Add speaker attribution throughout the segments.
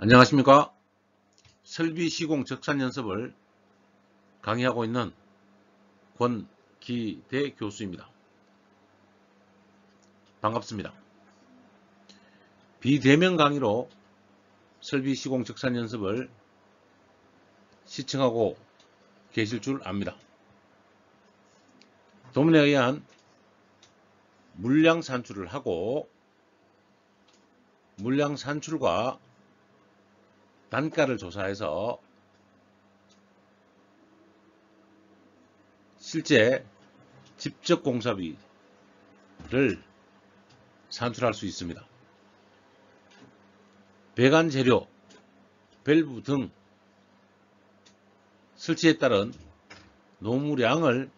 Speaker 1: 안녕하십니까. 설비 시공 적산 연습을 강의하고 있는 권기대 교수입니다. 반갑습니다. 비대면 강의로 설비 시공 적산 연습을 시청하고 계실 줄 압니다. 도면에 의한 물량 산출을 하고 물량 산출과 단가를 조사해서 실제 직접 공사비를 산출할 수 있습니다. 배관 재료, 밸브 등 설치에 따른 노무량을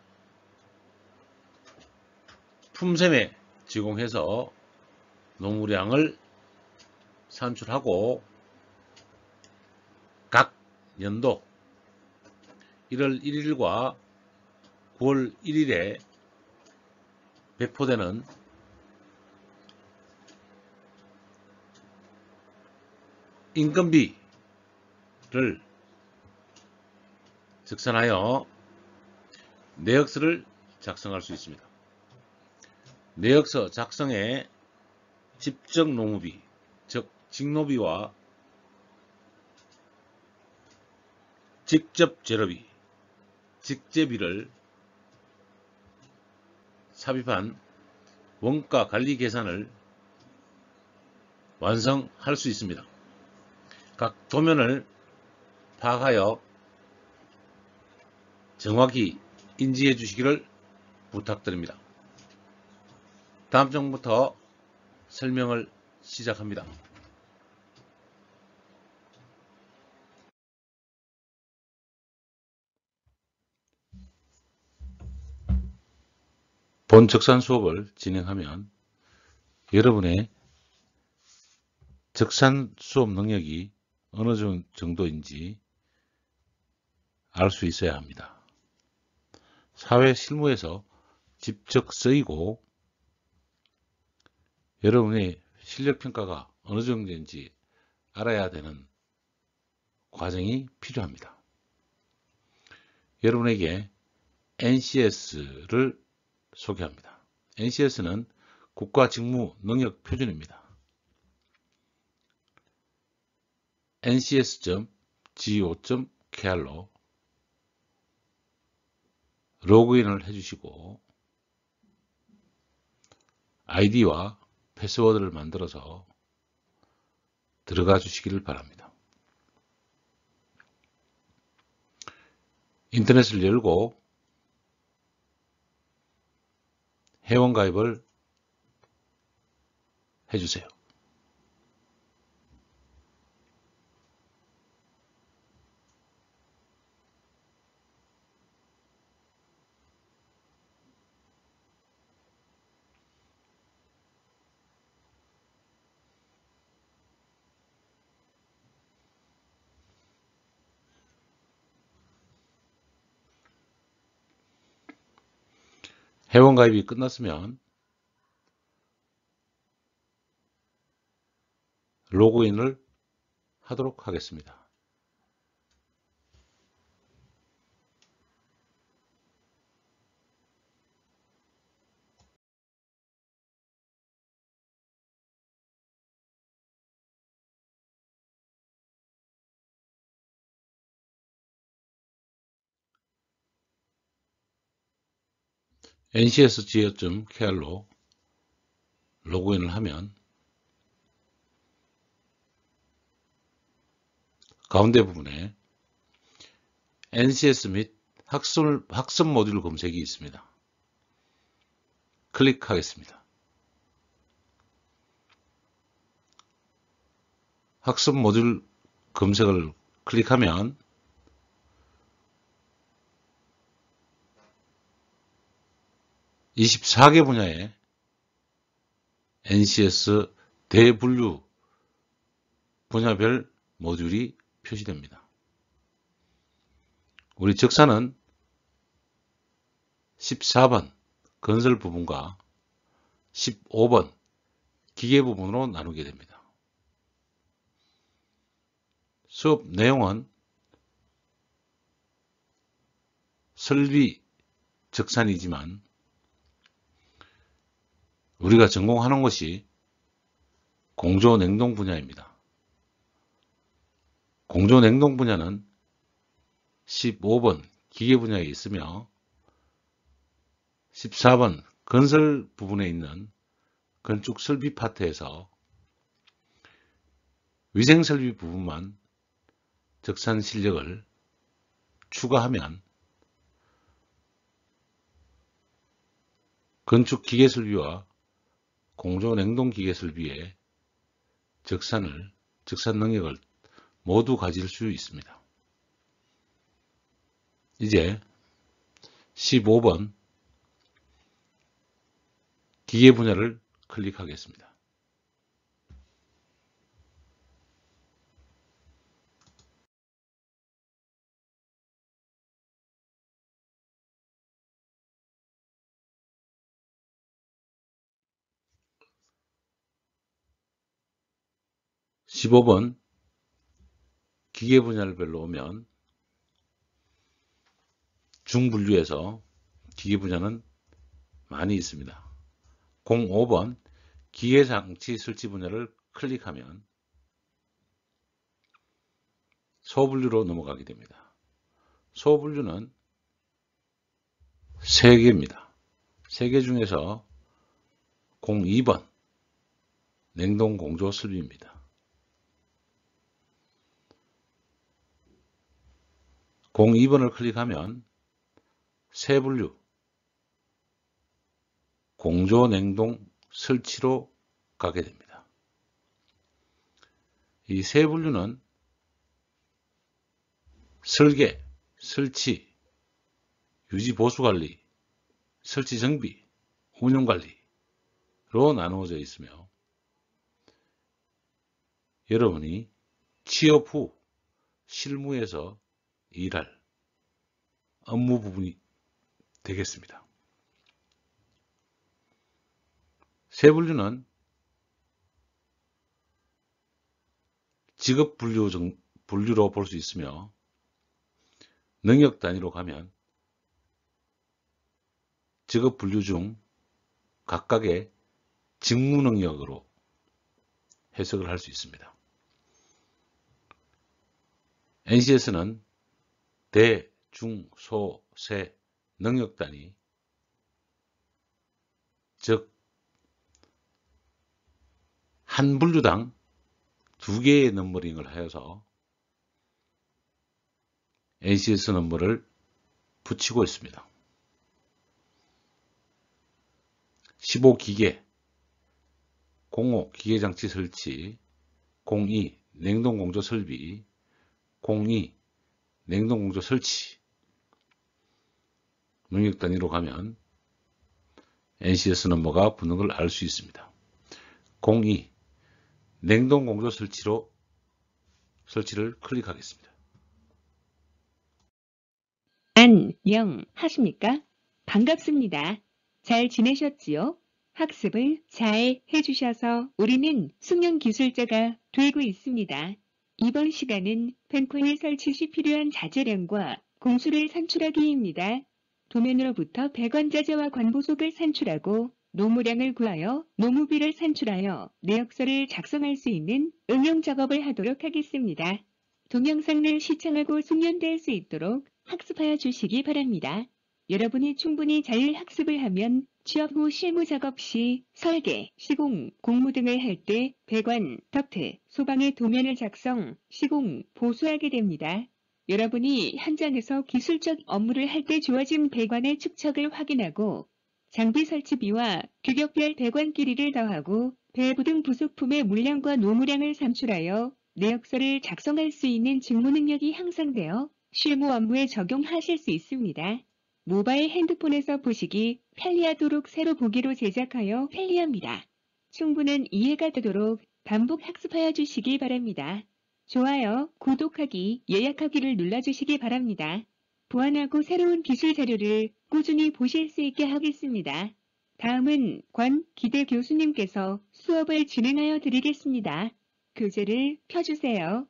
Speaker 1: 품셈에 제공해서 노무량을 산출하고 각 연도 1월 1일과 9월 1일에 배포되는 인건비를 적산하여 내역서를 작성할 수 있습니다. 내역서 작성에 직접 노무비, 즉 직노비와 직접 재료비, 직제비를 삽입한 원가 관리 계산을 완성할 수 있습니다. 각 도면을 파악하여 정확히 인지해 주시기를 부탁드립니다. 다음 장부터 설명을 시작합니다. 본 적산 수업을 진행하면 여러분의 적산 수업 능력이 어느 정도인지 알 수 있어야 합니다. 사회 실무에서 직접 쓰이고 여러분의 실력평가가 어느 정도인지 알아야 되는 과정이 필요합니다. 여러분에게 NCS를 소개합니다. NCS는 국가직무능력표준입니다. ncs.go.kr로 로그인을 해주시고 아이디와 패스워드를 만들어서 들어가 주시기를 바랍니다. 인터넷을 열고 회원가입을 해주세요. 회원가입이 끝났으면 로그인을 하도록 하겠습니다. ncs.go.kr로 로그인을 하면 가운데 부분에 NCS 및 학습 모듈 검색이 있습니다. 클릭하겠습니다. 학습 모듈 검색을 클릭하면 (24개) 분야의 NCS 대분류 분야별 모듈이 표시됩니다. 우리 적산은 14번 건설 부분과 15번 기계 부분으로 나누게 됩니다. 수업 내용은 설비 적산이지만 우리가 전공하는 것이 공조냉동 분야입니다. 공조냉동 분야는 15번 기계 분야에 있으며 14번 건설 부분에 있는 건축 설비 파트에서 위생 설비 부분만 적산 실력을 추가하면 건축 기계 설비와 공조 냉동 기계 설비의 적산 능력을 모두 가질 수 있습니다. 이제 15번 기계 분야를 클릭하겠습니다. (15번) 기계 분야별로 오면 중분류에서 기계 분야는 많이 있습니다. 05번 기계장치 설치 분야를 클릭하면 소분류로 넘어가게 됩니다. 소분류는 3개입니다. 3개 중에서 02번 냉동공조 설비입니다. 02번을 클릭하면 세분류 공조 냉동 설치로 가게 됩니다. 이 세분류는 설계, 설치, 유지 보수관리, 설치 정비, 운영관리로 나누어져 있으며 여러분이 취업 후 실무에서 일할 업무 부분이 되겠습니다. 세분류는 직업 분류로 볼 수 있으며 능력 단위로 가면 직업 분류 중 각각의 직무 능력으로 해석을 할 수 있습니다. NCS는 대, 중, 소, 세 능력 단위, 즉 한 분류당 2개의 넘버링을 하여서 NCS 넘버를 붙이고 있습니다. 15기계, 05 기계장치 설치, 02 냉동공조 설비, 02 냉동공조 설치 능력 단위로 가면 NCS 넘버가 붙는 걸 알 수 있습니다. 02 냉동공조 설치를 클릭하겠습니다.
Speaker 2: 안녕하십니까? 반갑습니다. 잘 지내셨지요? 학습을 잘 해주셔서 우리는 숙련 기술자가 되고 있습니다. 이번 시간은 펜코일 설치 시 필요한 자재량과 공수를 산출하기입니다. 도면으로부터 배관자재와 관보속을 산출하고 노무량을 구하여 노무비를 산출하여 내역서를 작성할 수 있는 응용 작업을 하도록 하겠습니다. 동영상을 시청하고 숙련될 수 있도록 학습하여 주시기 바랍니다. 여러분이 충분히 잘 학습을 하면 취업 후 실무 작업 시 설계, 시공, 공무 등을 할 때 배관, 덕트, 소방의 도면을 작성, 시공, 보수하게 됩니다. 여러분이 현장에서 기술적 업무를 할 때 주어진 배관의 축척을 확인하고 장비 설치비와 규격별 배관 길이를 더하고 밸브 등 부속품의 물량과 노무량을 산출하여 내역서를 작성할 수 있는 직무 능력이 향상되어 실무 업무에 적용하실 수 있습니다. 모바일 핸드폰에서 보시기 편리하도록 새로 보기로 제작하여 편리합니다. 충분한 이해가 되도록 반복 학습하여 주시기 바랍니다. 좋아요, 구독하기, 예약하기를 눌러주시기 바랍니다. 보완하고 새로운 기술 자료를 꾸준히 보실 수 있게 하겠습니다. 다음은 권기대 교수님께서 수업을 진행하여 드리겠습니다. 교재를 펴주세요.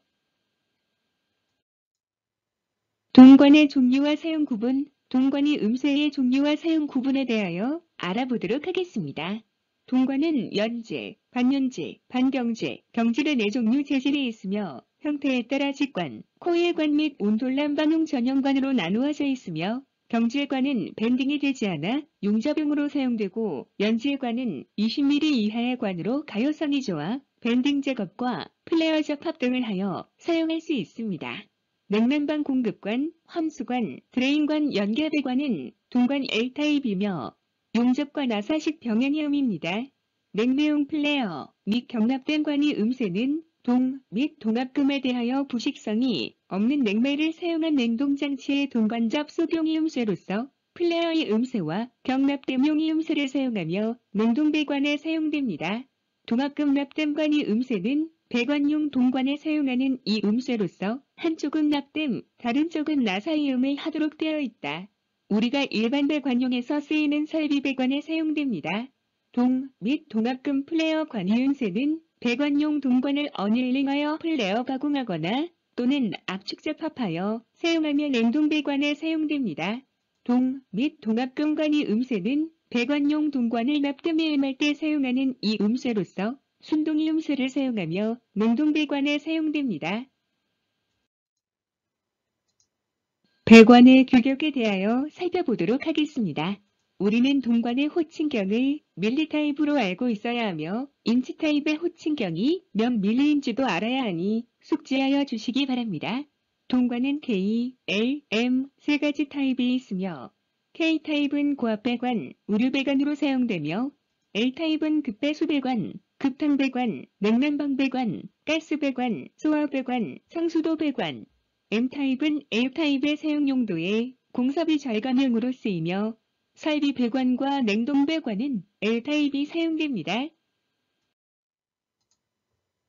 Speaker 2: 동관의 종류와 사용 구분, 동관이 음쇠의 종류와 사용 구분에 대하여 알아보도록 하겠습니다. 동관은 연재, 반연재, 반경재, 경질의 4종류 재질이 있으며 형태에 따라 직관, 코일관 및 온돌람 방용 전용관으로 나누어져 있으며 경질관은 밴딩이 되지 않아 용접용으로 사용되고 연질관은 20mm 이하의 관으로 가효성이 좋아 밴딩 작업과 플레어 접합 등을 하여 사용할 수 있습니다. 냉난방 공급관, 함수관, 드레인관 연결배관은 동관 L타입이며 용접과 나사식 병행형입니다. 냉매용 플레어 및 경납된 관이 음쇠는 동 및 동압금에 대하여 부식성이 없는 냉매를 사용한 냉동장치의 동관접 소병이 음쇠로서 플레어의 음쇠와 경납댐용이 음쇠를 사용하며 냉동배관에 사용됩니다. 동압금 납댐관이 음쇠는 배관용 동관에 사용하는 이 음쇠로서 한쪽은 납댐, 다른 쪽은 나사이음을 하도록 되어 있다. 우리가 일반 배관용에서 쓰이는 설비 배관에 사용됩니다. 동 및 동압금 플레어 관이음쇠는 배관용 동관을 어닐링하여 플레어 가공하거나 또는 압축 접합하여 사용하며 냉동배관에 사용됩니다. 동 및 동압금 관이 음쇠는 배관용 동관을 납땜에 임할 때 사용하는 이 음쇠로서 순동이 음쇠를 사용하며 냉동배관에 사용됩니다. 배관의 규격에 대하여 살펴보도록 하겠습니다. 우리는 동관의 호칭경을 밀리 타입으로 알고 있어야 하며 인치 타입의 호칭경이 몇 밀리인지도 알아야 하니 숙지하여 주시기 바랍니다. 동관은 K, L, M 세 가지 타입이 있으며 K타입은 고압배관, 우류배관으로 사용되며 L타입은 급배수배관, 급탕배관, 냉난방배관, 가스배관, 소화배관, 상수도배관, M타입은 L타입의 사용 용도에 공사비 절감형으로 쓰이며 설비 배관과 냉동배관은 L타입이 사용됩니다.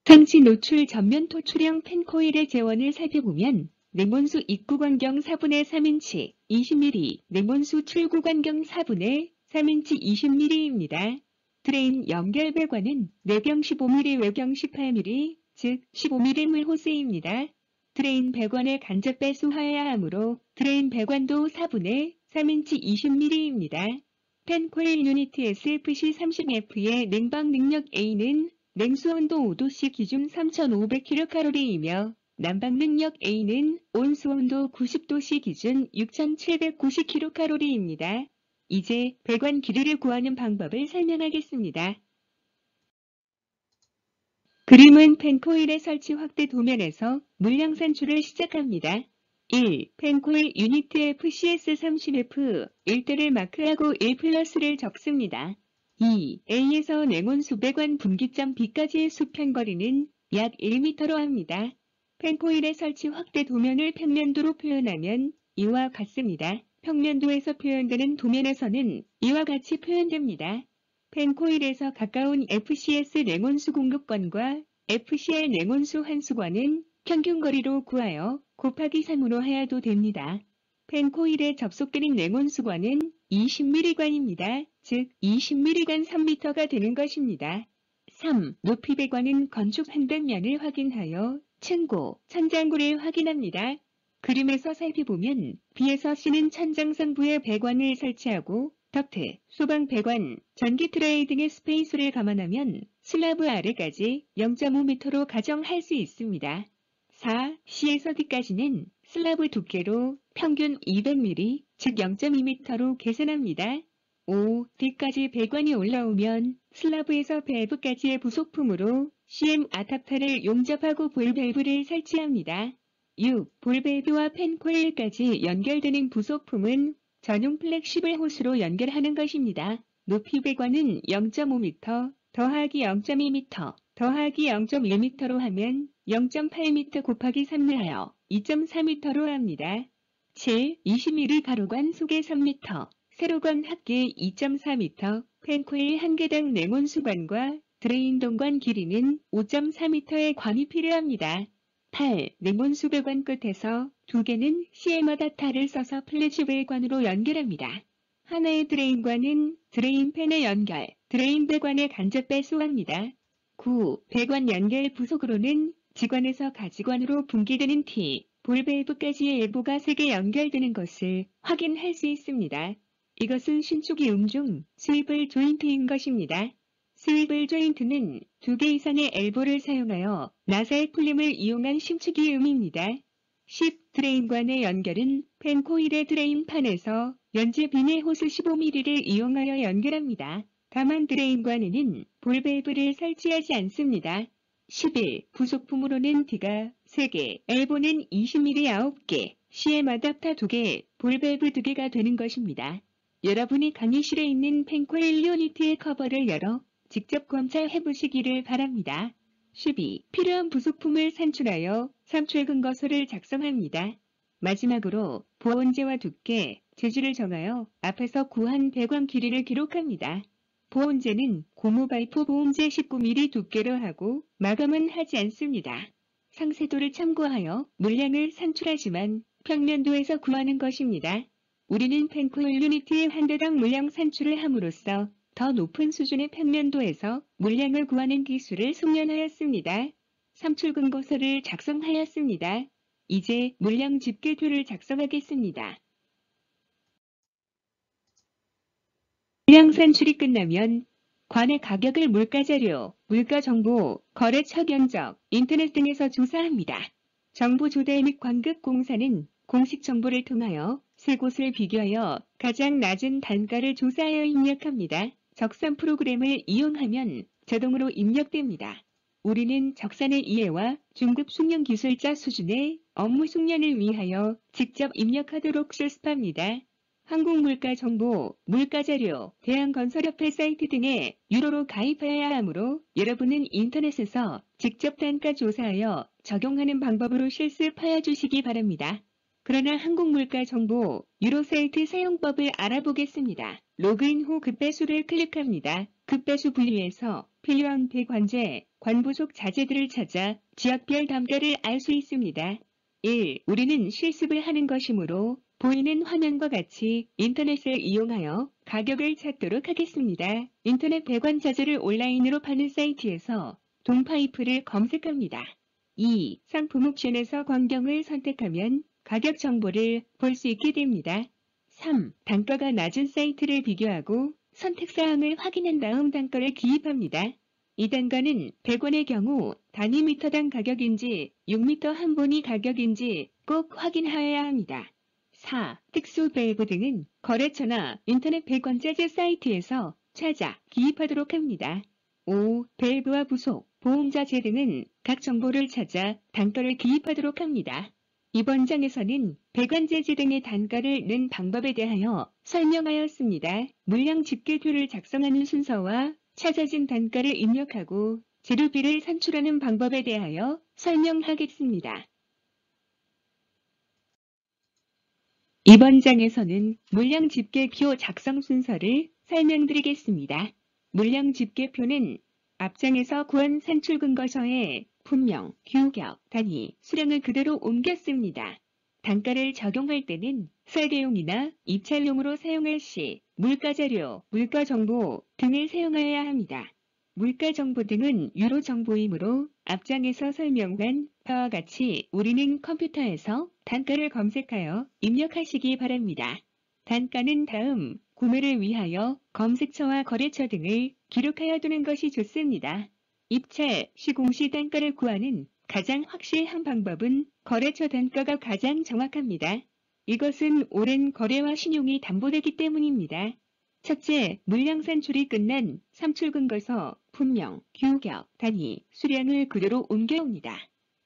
Speaker 2: 상시 노출 전면 토출형 펜코일의 재원을 살펴보면 냉온수 입구 간격 4분의 3인치 20mm, 냉온수 출구 간격 4분의 3인치 20mm입니다. 드레인 연결 배관은 내경 15mm, 외경 18mm, 즉 15mm 물호스입니다. 드레인 배관에 간접 배수하여야 하므로 드레인 배관도 4분의 3인치 20mm입니다. 펜코일 유니트 SFC30F의 냉방 능력 A는 냉수온도 5도씨 기준 3500kcal이며 난방 능력 A는 온수온도 90도씨 기준 6790kcal입니다. 이제 배관 길이를 구하는 방법을 설명하겠습니다. 그림은 펜코일의 설치 확대 도면에서 물량 산출을 시작합니다. 1. 펜코일 유니트 FCS30F 1대를 마크하고 1+를 적습니다. 2. A에서 냉온수 배관 분기점 B까지의 수평거리는 약 1m로 합니다. 펜코일의 설치 확대 도면을 평면도로 표현하면 이와 같습니다. 평면도에서 표현되는 도면에서는 이와 같이 표현됩니다. 펜코일에서 가까운 FCS 냉온수 공급관과 FCL 냉온수 환수관은 평균거리로 구하여 곱하기 3으로 하여도 됩니다. 펜코일에 접속되는 냉온수관은 20mm관입니다. 즉 20mm관 3m가 되는 것입니다. 3. 높이 배관은 건축 한변면을 확인하여 층고, 천장고를 확인합니다. 그림에서 살펴보면 B에서 C는 천장상부에 배관을 설치하고 덕트, 소방 배관, 전기 트레이 등의 스페이스를 감안하면 슬라브 아래까지 0.5m로 가정할 수 있습니다. 4. C에서 D까지는 슬라브 두께로 평균 200mm, 즉 0.2m로 계산합니다. 5. D까지 배관이 올라오면 슬라브에서 밸브까지의 부속품으로 CM 아답터를 용접하고 볼밸브를 설치합니다. 6. 볼밸브와 펜코일까지 연결되는 부속품은 전용 플렉시블 호스로 연결하는 것입니다. 높이 배관은 0.5m, 더하기 0.2m, 더하기 0.1m로 하면 0.8m 곱하기 3을 하여 2.4m로 합니다. 7. 20mm 가로관 속에 3m, 세로관 합계 2.4m, 펜코일 1개당 냉온수관과 드레인 동관 길이는 5.4m의 관이 필요합니다. 8. 냉온수 배관 끝에서 2개는 CM 어댑터를 써서 플래시블 관으로 연결합니다. 하나의 드레인관은 드레인 팬의 연결, 드레인 배관에 간접 배수합니다. 9. 배관 연결 부속으로는 지관에서 가지관으로 분기되는 T, 볼 밸브까지의 엘보가 3개 연결되는 것을 확인할 수 있습니다. 이것은 신축이 중 스위블 조인트인 것입니다. 스위블 조인트는 2개 이상의 엘보를 사용하여 나사의 풀림을 이용한 신축이 입니다. 10. 드레인관의 연결은 펜코일의 드레인판에서 연재 비닐 호스 15mm를 이용하여 연결합니다. 다만 드레인관에는 볼 밸브를 설치하지 않습니다. 11. 부속품으로는 D가 3개, 엘보는 20mm 9개, CM 어댑터 2개, 볼 밸브 2개가 되는 것입니다. 여러분이 강의실에 있는 펜코일 유니트의 커버를 열어 직접 검사해 보시기를 바랍니다. 12. 필요한 부속품을 산출하여 삼출근거서를 작성합니다. 마지막으로 보온재와 두께, 재질을 정하여 앞에서 구한 배관 길이를 기록합니다. 보온재는 고무바이프 보온재 19mm 두께로 하고 마감은 하지 않습니다. 상세도를 참고하여 물량을 산출하지만 평면도에서 구하는 것입니다. 우리는 펜코일 유니트의 한 대당 물량 산출을 함으로써 더 높은 수준의 평면도에서 물량을 구하는 기술을 숙련하였습니다. 삼출근거서를 작성하였습니다. 이제 물량 집계표를 작성하겠습니다. 물량 산출이 끝나면 관의 가격을 물가자료, 물가정보, 거래처 견적, 인터넷 등에서 조사합니다. 정보 조달 및 관급공사는 공식 정보를 통하여 세 곳을 비교하여 가장 낮은 단가를 조사하여 입력합니다. 적산 프로그램을 이용하면 자동으로 입력됩니다. 우리는 적산의 이해와 중급 숙련 기술자 수준의 업무 숙련을 위하여 직접 입력하도록 실습합니다. 한국물가정보, 물가자료, 대한건설협회 사이트 등에 유료로 가입하여야 하므로 여러분은 인터넷에서 직접 단가 조사하여 적용하는 방법으로 실습하여 주시기 바랍니다. 그러나 한국물가정보 유료 사이트 사용법을 알아보겠습니다. 로그인 후 급배수를 클릭합니다. 급배수 분류에서 필요한 배관제, 관부속 자재들을 찾아 지역별 단가를 알 수 있습니다. 1. 우리는 실습을 하는 것이므로 보이는 화면과 같이 인터넷을 이용하여 가격을 찾도록 하겠습니다. 인터넷 배관 자재를 온라인으로 파는 사이트에서 동파이프를 검색합니다. 2. 상품 옵션에서 광경을 선택하면 가격 정보를 볼 수 있게 됩니다. 3. 단가가 낮은 사이트를 비교하고 선택사항을 확인한 다음 단가를 기입합니다. 이 단가는 100원의 경우 단위 미터당 가격인지 6m 한 본위 가격인지 꼭 확인하여야 합니다. 4. 특수 밸브 등은 거래처나 인터넷 배관자재 사이트에서 찾아 기입하도록 합니다. 5. 밸브와 부속, 보험자재 등은 각 정보를 찾아 단가를 기입하도록 합니다. 이번 장에서는 배관재질 등의 단가를 는 방법에 대하여 설명하였습니다. 물량 집계표를 작성하는 순서와 찾아진 단가를 입력하고 재료비를 산출하는 방법에 대하여 설명하겠습니다. 이번 장에서는 물량 집계표 작성 순서를 설명드리겠습니다. 물량 집계표는 앞장에서 구한 산출근거서에 분명, 규격, 단위, 수량을 그대로 옮겼습니다. 단가를 적용할 때는 설계용이나 입찰용으로 사용할 시 물가자료, 물가정보 등을 사용하여야 합니다. 물가정보 등은 유료 정보이므로 앞장에서 설명한 바와 같이 우리는 컴퓨터에서 단가를 검색하여 입력하시기 바랍니다. 단가는 다음 구매를 위하여 검색처와 거래처 등을 기록하여 두는 것이 좋습니다. 입찰, 시공시 단가를 구하는 가장 확실한 방법은 거래처 단가가 가장 정확합니다. 이것은 오랜 거래와 신용이 담보되기 때문입니다. 첫째, 물량 산출이 끝난 삼출근거서, 분명, 규격, 단위, 수량을 그대로 옮겨옵니다.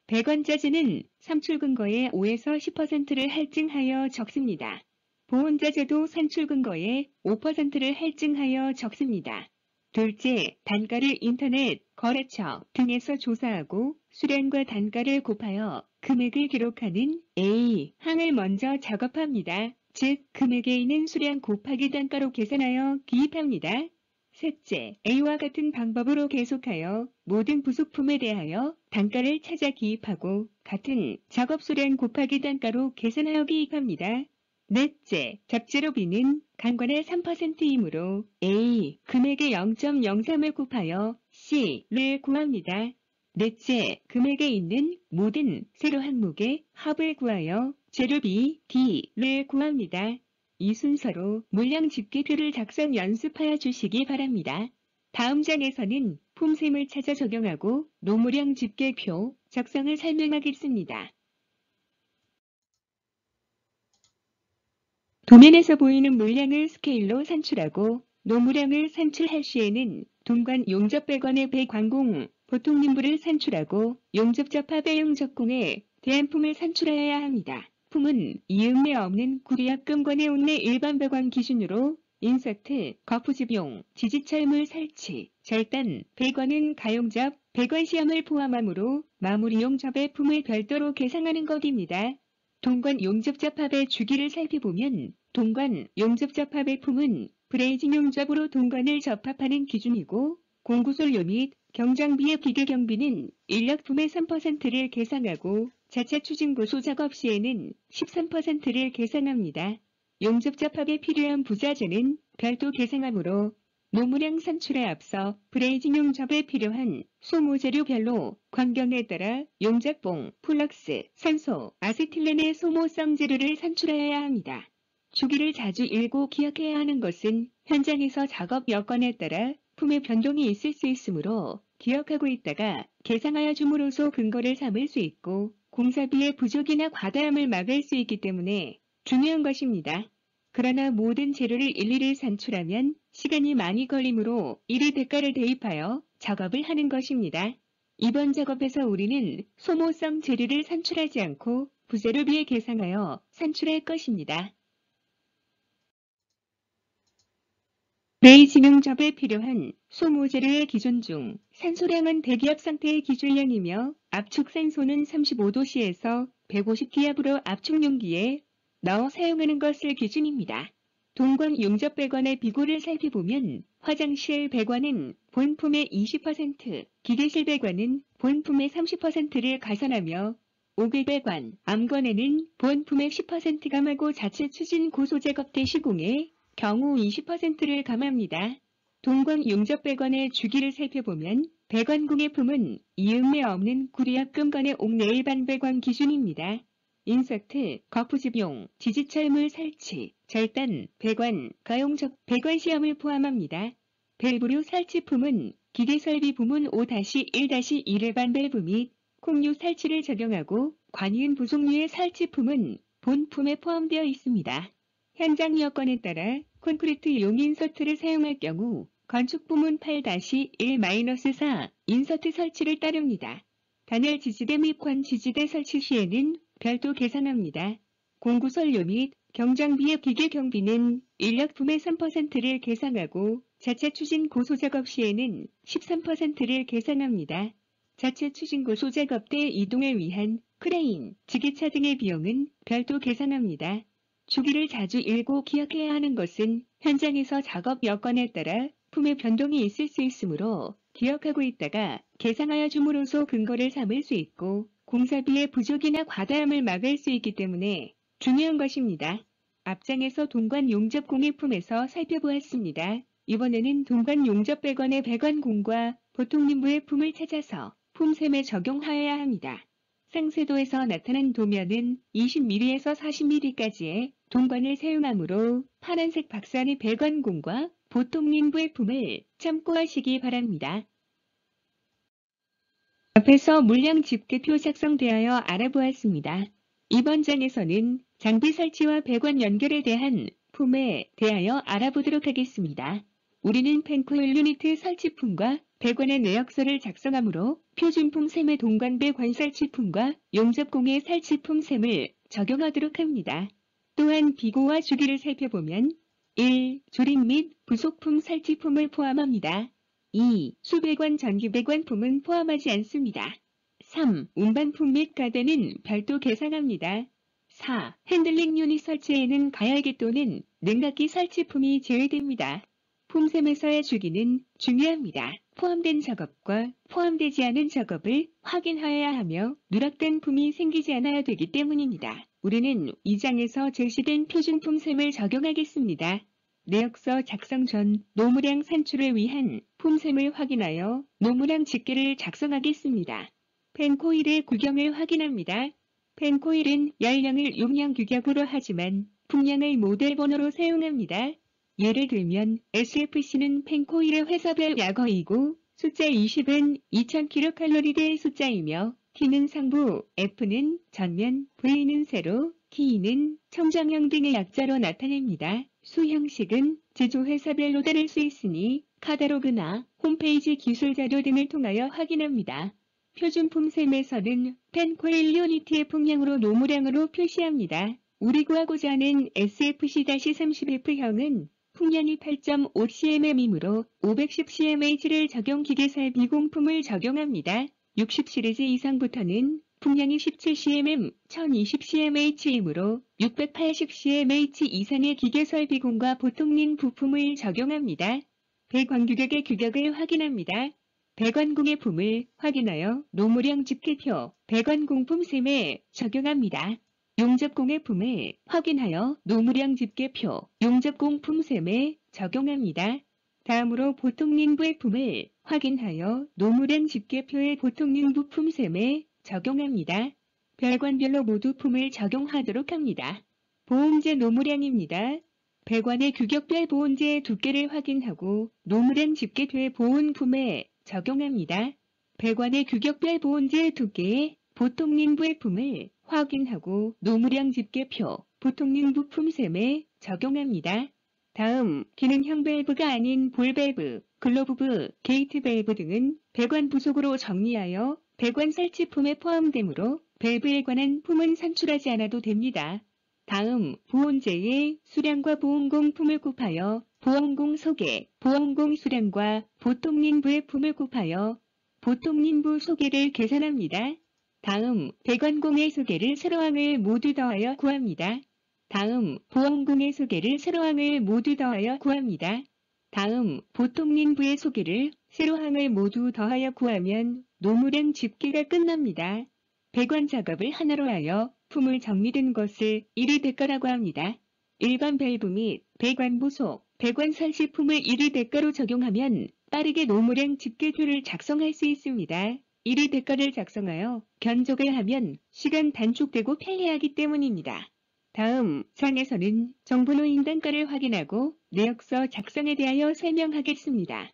Speaker 2: 배관자재는 삼출근거에 5에서 10%를 할증하여 적습니다. 보온자재도 산출근거에 5%를 할증하여 적습니다. 둘째, 단가를 인터넷, 거래처 등에서 조사하고 수량과 단가를 곱하여 금액을 기록하는 A 항을 먼저 작업합니다. 즉, 금액에 있는 수량 곱하기 단가로 계산하여 기입합니다. 셋째, A와 같은 방법으로 계속하여 모든 부속품에 대하여 단가를 찾아 기입하고 같은 작업 수량 곱하기 단가로 계산하여 기입합니다. 넷째, 잡재료비는 간관의 3%이므로 A 금액의 0.03을 곱하여 C를 구합니다. 넷째, 금액에 있는 모든 세로 항목의 합을 구하여 재료비 D를 구합니다. 이 순서로 물량 집계표를 작성 연습하여 주시기 바랍니다. 다음 장에서는 품셈을 찾아 적용하고 노무량 집계표 작성을 설명하겠습니다. 도면에서 보이는 물량을 스케일로 산출하고 노무량을 산출할 시에는 동관 용접 배관의 배관공, 보통님부를 산출하고 용접 접합의 용접공에 대한 품을 산출하여야 합니다. 품은 이음매 없는 구리압금관의 온내 일반 배관 기준으로 인서트, 거푸집용, 지지철물 설치, 절단, 배관은 가용접, 배관 시험을 포함하므로 마무리 용접의 품을 별도로 계상하는 것입니다. 동관 용접접합의 주기를 살펴보면 동관 용접접합의 품은 브레이징 용접으로 동관을 접합하는 기준이고 공구솔료 및 경장비의 기계경비는 인력품의 3%를 계상하고 자체 추진고소 작업 시에는 13%를 계상합니다. 용접접합에 필요한 부자재는 별도 계상하므로 노무량 산출에 앞서 브레이징 용접에 필요한 소모재료별로 광경에 따라 용접봉, 플럭스, 산소, 아세틸렌의 소모성 재료를 산출하여야 합니다. 주기를 자주 읽고 기억해야 하는 것은 현장에서 작업 여건에 따라 품의 변동이 있을 수 있으므로 기억하고 있다가 계상하여 줌으로써 근거를 삼을 수 있고 공사비의 부족이나 과다함을 막을 수 있기 때문에 중요한 것입니다. 그러나 모든 재료를 일일이 산출하면 시간이 많이 걸리므로 이리 대가를 대입하여 작업을 하는 것입니다. 이번 작업에서 우리는 소모성 재료를 산출하지 않고 부재료비에 계상하여 산출할 것입니다. 브레이징 용접에 필요한 소모재료의 기준 중 산소량은 대기압 상태의 기준량이며 압축 산소는 35도씨에서 150기압으로 압축 용기에 넣어 사용하는 것을 기준입니다. 동관 용접 배관의 비고를 살펴보면 화장실 배관은 본품의 20%, 기계실 배관은 본품의 30%를 가산하며 오글 배관, 암관에는 본품의 10% 감하고 자체 추진 고소 작업대 시공의 경우 20%를 감합니다. 동관 용접 배관의 주기를 살펴보면 배관공의 품은 이음매 없는 구리압금관의 옥내 일반 배관 기준입니다. 인서트, 거푸집용, 지지철물 설치, 절단, 배관, 가용접, 배관 시험을 포함합니다. 밸브류 설치품은 기계설비 부문 5-1-1 일반 밸브 및 콩류 설치를 적용하고 관이은 부속류의 설치품은 본품에 포함되어 있습니다. 현장 여건에 따라 콘크리트 용 인서트를 사용할 경우 건축 부문 8-1-4 인서트 설치를 따릅니다. 단열 지지대 및 관 지지대 설치 시에는 별도 계산합니다. 공구설료 및 경장비의 기계 경비는 인력품의 3%를 계산하고 자체 추진 고소 작업 시에는 13%를 계산합니다. 자체 추진 고소 작업대 이동을 위한 크레인, 지게차 등의 비용은 별도 계산합니다. 주기를 자주 읽고 기억해야 하는 것은 현장에서 작업 여건에 따라 품의 변동이 있을 수 있으므로 기억하고 있다가 계상하여 줌으로써 근거를 삼을 수 있고 공사비의 부족이나 과다함을 막을 수 있기 때문에 중요한 것입니다. 앞장에서 동관 용접 공예품에서 살펴보았습니다. 이번에는 동관 용접 배관의 배관공과 보통림부의 품을 찾아서 품셈에 적용하여야 합니다. 상세도에서 나타난 도면은 20mm에서 40mm까지의 동관을 사용하므로 파란색 박스안의 배관공과 보통림부의 품을 참고하시기 바랍니다. 앞에서 물량 집계표 작성되어 알아보았습니다. 이번 장에서는 장비 설치와 배관 연결에 대한 품에 대하여 알아보도록 하겠습니다. 우리는 펜코일 유니트 설치품과 배관의 내역서를 작성하므로 표준품 셈의 동관배 관 설치품과 용접공의 설치품 셈을 적용하도록 합니다. 또한 비고와 주기를 살펴보면 1. 조립 및 부속품 설치품을 포함합니다. 2. 수배관 전기배관품은 포함하지 않습니다. 3. 운반품 및 가대는 별도 계상합니다. 4. 핸들링 유닛 설치에는 가열기 또는 냉각기 설치품이 제외됩니다. 품셈에서의 주기는 중요합니다. 포함된 작업과 포함되지 않은 작업을 확인하여야 하며 누락된 품이 생기지 않아야 되기 때문입니다. 우리는 이 장에서 제시된 표준품 셈을 적용하겠습니다. 내역서 작성 전 노무량 산출을 위한 품셈을 확인하여 노무량 집계를 작성하겠습니다. 펜코일의 규격을 확인합니다. 펜코일은 열량을 용량 규격으로 하지만 풍량을 모델 번호로 사용합니다. 예를 들면 SFC는 펜코일의 회사별 약어이고 숫자 20은 2000kcal의 숫자이며 T는 상부, F는 전면, V는 세로, K는 청정형 등의 약자로 나타냅니다. 수 형식은 제조회사별로 다를 수 있으니 카탈로그나 홈페이지 기술자료 등을 통하여 확인합니다. 표준품 셈에서는 펜코일 유니트의 풍량으로 노무량으로 표시합니다. 우리 구하고자 하는 SFC-30F형은 풍량이 8.5cmm이므로 510cmH를 적용 기계살 비공품을 적용합니다. 60 시리즈 이상부터는 풍량이 17cmm, 1020cmH이므로 680cmH 이상의 기계설 비공과 보통린 부품을 적용합니다. 배관규격의 규격을 확인합니다. 배관공의 품을 확인하여 노무량 집계표, 배관공품 셈에 적용합니다. 용접공의 품을 확인하여 노무량 집계표, 용접공품 셈에 적용합니다. 다음으로 보통린부의 품을 확인하여 노무량 집계표의 보통린부 품셈에 적용합니다. 별관별로 모두 품을 적용하도록 합니다. 보온재 노무량입니다. 배관의 규격별 보온재의 두께를 확인하고 노무량 집계표의 보온품에 적용합니다. 배관의 규격별 보온재의 두께에 보통린부의 품을 확인하고 노무량 집계표, 보통린부 품셈에 적용합니다. 다음, 기능형 밸브가 아닌 볼 밸브, 글로브, 게이트 밸브 등은 배관 부속으로 정리하여 배관 설치품에 포함되므로 밸브에 관한 품은 산출하지 않아도 됩니다. 다음, 보온재의 수량과 보온공 품을 곱하여 보온공 소개, 보온공 수량과 보통린부의 품을 곱하여 보통린부 소개를 계산합니다. 다음, 배관공의 소개를 세로항을 모두 더하여 구합니다. 다음, 보온공의 소개를 세로항을 모두 더하여 구합니다. 다음, 보통린부의 소개를 세로항을 모두 더하여 구하면 노무량 집계가 끝납니다. 배관 작업을 하나로 하여 품을 정리된 것을 1위 대가라고 합니다. 일반 밸브 및 배관 부속, 배관 설치품을 1위 대가로 적용하면 빠르게 노무량 집계표를 작성할 수 있습니다. 1위 대가를 작성하여 견적을 하면 시간 단축되고 편리하기 때문입니다. 다음 장에서는 정보노임 단가를 확인하고 내역서 작성에 대하여 설명하겠습니다.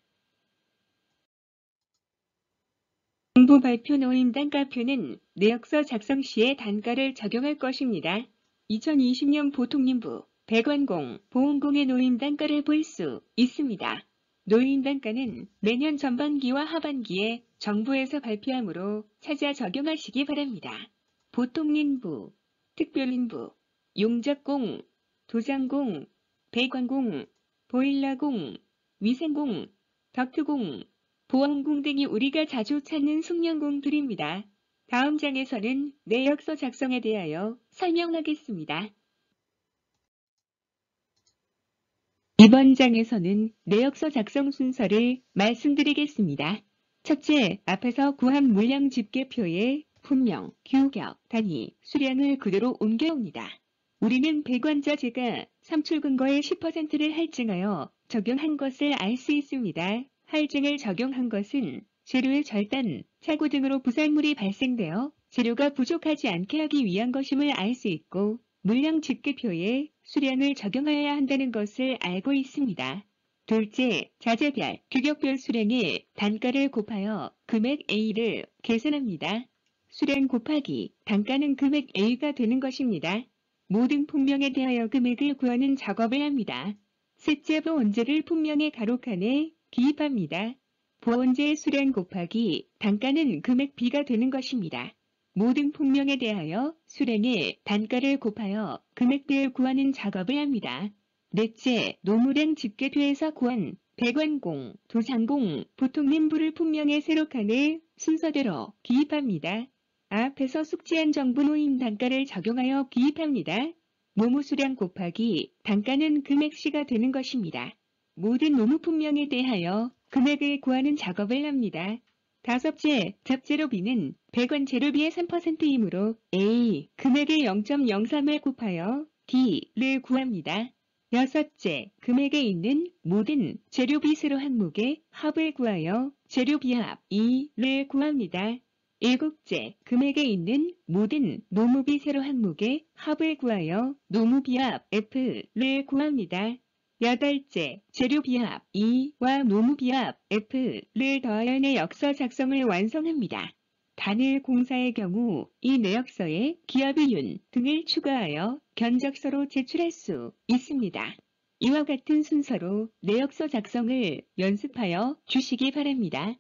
Speaker 2: 정보 발표 노임 단가표는 내역서 작성 시에 단가를 적용할 것입니다. 2020년 보통린부, 배관공, 보온공의 노임 단가를 볼 수 있습니다. 노임 단가는 매년 전반기와 하반기에 정부에서 발표하므로 찾아 적용하시기 바랍니다. 보통린부, 특별린부, 용접공, 도장공, 배관공, 보일러공, 위생공, 덕트공, 보온공 등이 우리가 자주 찾는 숙련공들입니다. 다음 장에서는 내역서 작성에 대하여 설명하겠습니다. 이번 장에서는 내역서 작성 순서를 말씀드리겠습니다. 첫째, 앞에서 구한 물량 집계표에 품명, 규격, 단위, 수량을 그대로 옮겨옵니다. 우리는 배관자재가 산출 근거의 10%를 할증하여 적용한 것을 알 수 있습니다. 할증을 적용한 것은 재료의 절단, 착오 등으로 부산물이 발생되어 재료가 부족하지 않게 하기 위한 것임을 알 수 있고 물량 집계표에 수량을 적용하여야 한다는 것을 알고 있습니다. 둘째, 자재별, 규격별 수량의 단가를 곱하여 금액 A를 계산합니다. 수량 곱하기 단가는 금액 A가 되는 것입니다. 모든 품명에 대하여 금액을 구하는 작업을 합니다. 셋째, 보온재를 품명의 가로칸에 기입합니다. 보온재의 수량 곱하기 단가는 금액 B가 되는 것입니다. 모든 품명에 대하여 수량의 단가를 곱하여 금액 B를 구하는 작업을 합니다. 넷째, 노무량 집계표에서 구한 배관공, 도장공, 보통린부를 품명의 세로칸에 순서대로 기입합니다. 앞에서 숙지한 정보노임 단가를 적용하여 기입합니다. 노무수량 곱하기 단가는 금액 C가 되는 것입니다. 모든 노무 품명에 대하여 금액을 구하는 작업을 합니다. 다섯째, 잡재료 B는 배관 재료비의 3%이므로 A, 금액의 0.03을 곱하여 D를 구합니다. 여섯째, 금액에 있는 모든 재료비 세로 항목의 합을 구하여 재료비 합 2를 구합니다. 일곱째, 금액에 있는 모든 노무비 세로 항목의 합을 구하여 노무비 합 F를 구합니다. 여덟째, 재료비 합 2와 노무비 합 F를 더하여 내역서 작성을 완성합니다. 단일 공사의 경우 이 내역서에 기업이윤 등을 추가하여 견적서로 제출할 수 있습니다. 이와 같은 순서로 내역서 작성을 연습하여 주시기 바랍니다.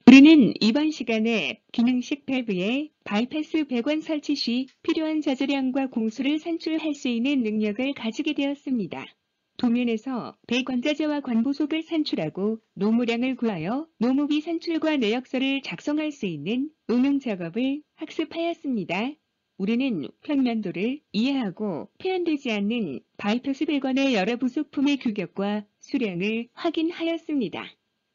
Speaker 2: 우리는 이번 시간에 기능식 밸브의 바이패스 배관 설치 시 필요한 자재량과 공수를 산출할 수 있는 능력을 가지게 되었습니다. 도면에서 배관자재와 관부속을 산출하고 노무량을 구하여 노무비 산출과 내역서를 작성할 수 있는 응용 작업을 학습하였습니다. 우리는 평면도를 이해하고 표현되지 않는 바이패스 배관의 여러 부속품의 규격과 수량을 확인하였습니다.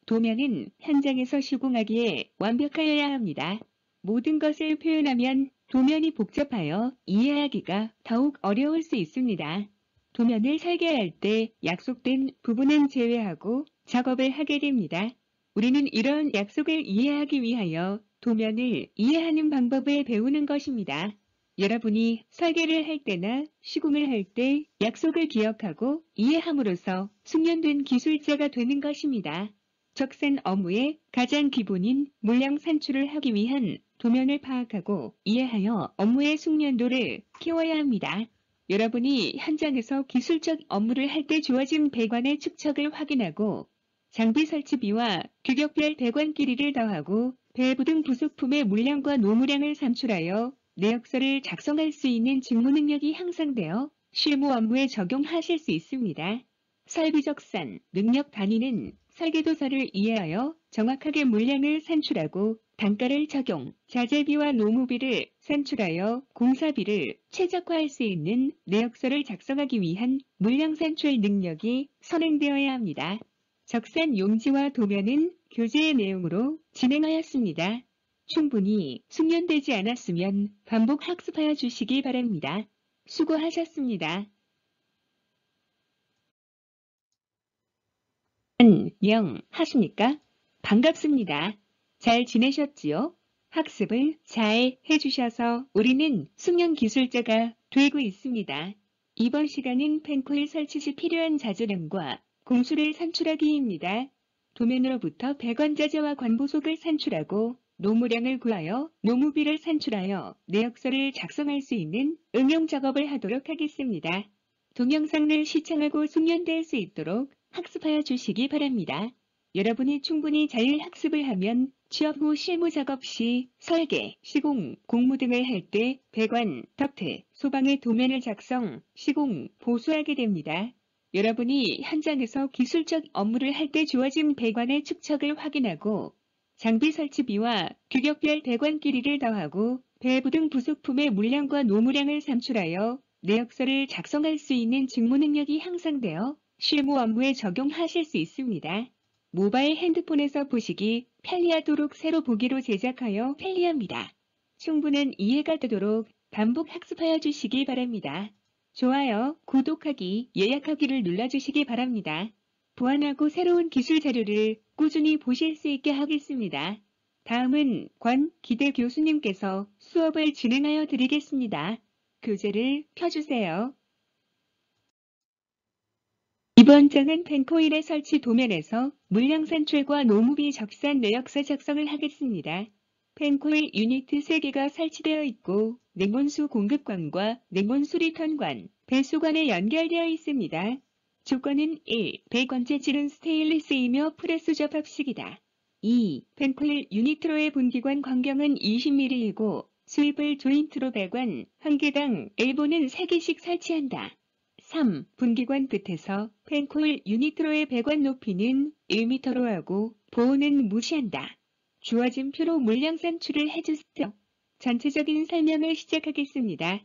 Speaker 2: 도면은 현장에서 시공하기에 완벽하여야 합니다. 모든 것을 표현하면 도면이 복잡하여 이해하기가 더욱 어려울 수 있습니다. 도면을 설계할 때 약속된 부분은 제외하고 작업을 하게 됩니다. 우리는 이런 약속을 이해하기 위하여 도면을 이해하는 방법을 배우는 것입니다. 여러분이 설계를 할 때나 시공을 할 때 약속을 기억하고 이해함으로써 숙련된 기술자가 되는 것입니다. 적산 업무의 가장 기본인 물량 산출을 하기 위한 도면을 파악하고 이해하여 업무의 숙련도를 키워야 합니다. 여러분이 현장에서 기술적 업무를 할 때 주어진 배관의 축척을 확인하고 장비 설치비와 규격별 배관 길이를 더하고 밸브 등 부속품의 물량과 노무량을 산출하여 내역서를 작성할 수 있는 직무 능력이 향상되어 실무 업무에 적용하실 수 있습니다. 설비적산, 능력 단위는 설계도서를 이해하여 정확하게 물량을 산출하고 단가를 적용, 자재비와 노무비를 산출하여 공사비를 최적화할 수 있는 내역서를 작성하기 위한 물량 산출 능력이 선행되어야 합니다. 적산 용지와 도면은 교재의 내용으로 진행하였습니다. 충분히 숙련되지 않았으면 반복 학습하여 주시기 바랍니다. 수고하셨습니다. 안녕하십니까? 반갑습니다. 잘 지내셨지요? 학습을 잘 해주셔서 우리는 숙련 기술자가 되고 있습니다. 이번 시간은 펜코일 설치 시 필요한 자재량과 공수를 산출하기입니다. 도면으로부터 배관자재와 관부속을 산출하고 노무량을 구하여 노무비를 산출하여 내역서를 작성할 수 있는 응용 작업을 하도록 하겠습니다. 동영상을 시청하고 숙련될 수 있도록 학습하여 주시기 바랍니다. 여러분이 충분히 잘 학습을 하면 취업 후 실무 작업 시 설계, 시공, 공무 등을 할 때 배관, 덕트, 소방의 도면을 작성, 시공, 보수하게 됩니다. 여러분이 현장에서 기술적 업무를 할 때 주어진 배관의 축척을 확인하고 장비 설치비와 규격별 배관 길이를 더하고 밸브 등 부속품의 물량과 노무량을 산출하여 내역서를 작성할 수 있는 직무 능력이 향상되어 실무 업무에 적용하실 수 있습니다. 모바일 핸드폰에서 보시기 편리하도록 새로 보기로 제작하여 편리합니다. 충분한 이해가 되도록 반복 학습하여 주시기 바랍니다. 좋아요, 구독하기, 예약하기를 눌러주시기 바랍니다. 보완하고 새로운 기술 자료를 꾸준히 보실 수 있게 하겠습니다. 다음은 권기대 교수님께서 수업을 진행하여 드리겠습니다. 교재를 펴주세요. 이번 장은 펜코일의 설치 도면에서 물량 산출과 노무비 적산 내역서 작성을 하겠습니다. 펜코일 유니트 3개가 설치되어 있고 냉온수 공급관과 냉온수 리턴관, 배수관에 연결되어 있습니다. 조건은 1. 배관재질은 스테인리스이며 프레스 접합식이다. 2. 펜코일 유니트로의 분기관 광경은 20mm이고 수입을 조인트로 배관 1개당 엘보는 3개씩 설치한다. 3. 분기관 끝에서 펜코일 유니트로의 배관 높이는 1m로 하고 보호는 무시한다. 주어진 표로 물량 산출을 해주세요. 전체적인 설명을 시작하겠습니다.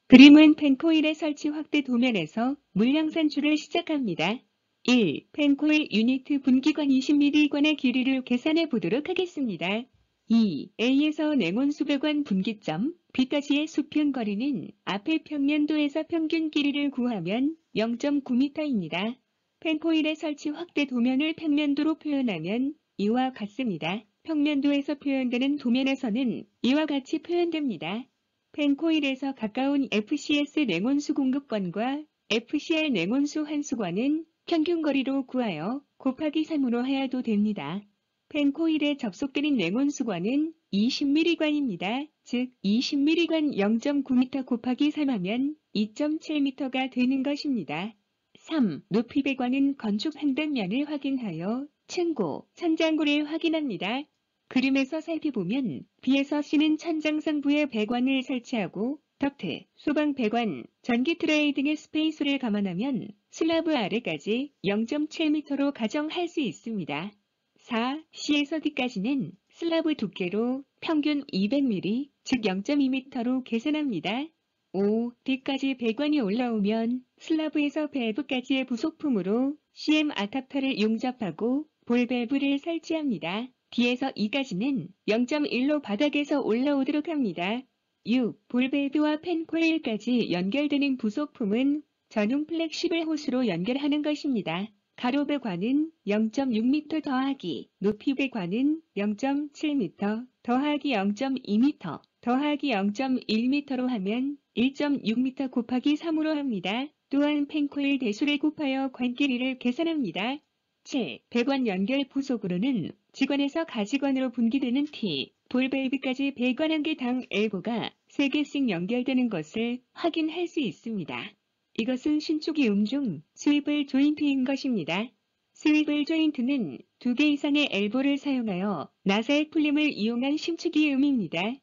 Speaker 2: 그림은 펜코일의 설치 확대 도면에서 물량 산출을 시작합니다. 1. 펜코일 유니트 분기관 20mm관의 길이를 계산해 보도록 하겠습니다. 2. A에서 냉온수 배관 분기점 B까지의 수평 거리는 앞의 평면도에서 평균 길이를 구하면 0.9m입니다. 펜코일의 설치 확대 도면을 평면도로 표현하면 이와 같습니다. 평면도에서 표현되는 도면에서는 이와 같이 표현됩니다. 펜코일에서 가까운 FCS 냉온수 공급관과 FCR 냉온수 환수관은 평균 거리로 구하여 곱하기 3으로 하여도 됩니다. 펜코일에 접속되는 냉온수관은 20mm관입니다. 즉 20mm관 0.9m 곱하기 3하면 2.7m가 되는 것입니다. 3. 높이 배관은 건축한 면을 확인하여 층고, 천장고를 확인합니다. 그림에서 살펴보면 B에서 C는 천장 상부에 배관을 설치하고 덕트, 소방 배관, 전기 트레이 등의 스페이스를 감안하면 슬라브 아래까지 0.7m로 가정할 수 있습니다. 4. C에서 D까지는 슬라브 두께로 평균 200mm, 즉 0.2m로 계산합니다. 5. D까지 배관이 올라오면 슬라브에서 밸브까지의 부속품으로 CM 아답터를 용접하고 볼 밸브를 설치합니다. D에서 E까지는 0.1로 바닥에서 올라오도록 합니다. 6. 볼 밸브와 펜코일까지 연결되는 부속품은 전용 플렉시블 호스로 연결하는 것입니다. 가로 배관은 0.6m 더하기 높이 배관은 0.7m 더하기 0.2m 더하기 0.1m로 하면 1.6m 곱하기 3으로 합니다. 또한 펜코일 대수를 곱하여 관 길이를 계산합니다. 7. 배관 연결 부속으로는 직관에서 가직관으로 분기되는 T, 볼 밸브까지 배관 한 개당 엘보가 3개씩 연결되는 것을 확인할 수 있습니다. 이것은 신축이 중 스위블 조인트인 것입니다. 스위블 조인트는 2개 이상의 엘보를 사용하여 나사의 풀림을 이용한 심축이음입니다.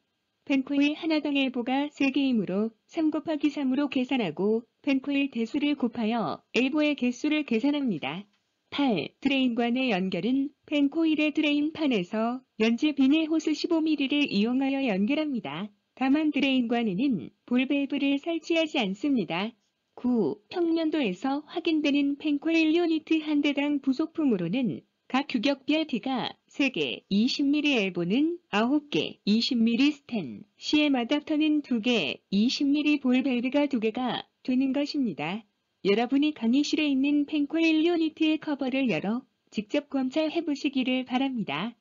Speaker 2: 펜코일 하나당 엘보가 3개이므로 3 곱하기 3으로 계산하고 펜코일 대수를 곱하여 엘보의 개수를 계산합니다. 8. 드레인관의 연결은 펜코일의 드레인판에서 연지 비닐 호스 15mm를 이용하여 연결합니다. 다만 드레인관에는 볼 밸브를 설치하지 않습니다. 9. 평면도에서 확인되는 펜코일 유니트 한 대당 부속품으로는 각 규격별 D가 3개, 20mm 엘보는 9개, 20mm 스텐, CM 아답터는 2개, 20mm 볼 밸브가 2개가 되는 것입니다. 여러분이 강의실에 있는 펜코일 유니트의 커버를 열어 직접 검찰해 보시기를 바랍니다.